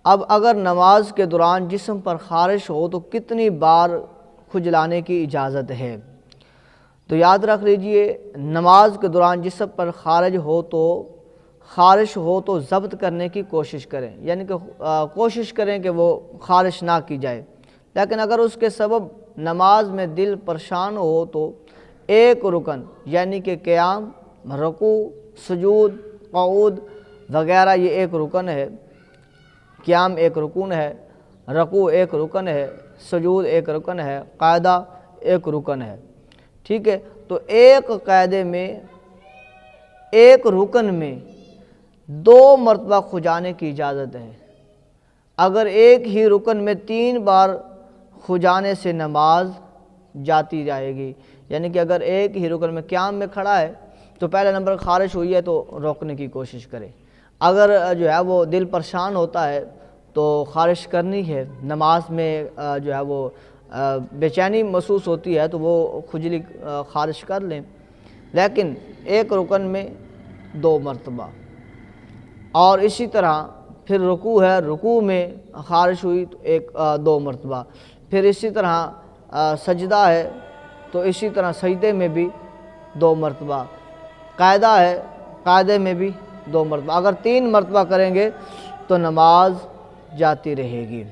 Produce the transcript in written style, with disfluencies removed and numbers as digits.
اب اگر نماز کے دوران جسم پر خارش ہو تو کتنی بار کھجلانے کی اجازت ہے؟ تو یاد رکھ لیجئے، نماز کے دوران جسم پر خارش ہو تو ضبط کرنے کی کوشش کریں، یعنی کہ کوشش کریں کہ وہ خارش نہ کی جائے۔ لیکن اگر اس کے سبب نماز میں دل پریشان ہو تو ایک رکن یعنی کہ قیام، رکوع، سجود، قعود وغیرہ یہ ایک رکن ہے۔ قیام ایک رکن ہے، رکوع ایک رکن ہے، سجود ایک رکن ہے، قاعدہ ایک رکن ہے، ٹھیک ہے۔ تو ایک قاعدے میں، ایک رکن میں 2 مرتبہ کھجانے کی اجازت ہے۔ اگر ایک ہی رکن میں 3 بار کھجانے سے نماز جاتی جائے گی، یعنی کہ اگر ایک ہی رکن میں قیام میں کھڑا ہے تو پہلے نمبر خارش ہوئی ہے تو روکنے کی کوشش کرے۔ اگر جو ہے وہ دل پریشان ہوتا ہے تو خارش کرنی ہے، نماز میں جو ہے وہ بے چینی محسوس ہوتی ہے تو وہ کھجلی خارش کر لیں، لیکن ایک رکن میں 2 مرتبہ۔ اور اسی طرح پھر رکوع ہے، رکوع میں خارش ہوئی تو 2 مرتبہ۔ پھر اسی طرح سجدہ ہے تو اسی طرح سجدے میں بھی 2 مرتبہ۔ قاعدہ ہے، قاعدے میں بھی 2 مرتبہ۔ اگر 3 مرتبہ کریں گے تو نماز جاتی رہے گی۔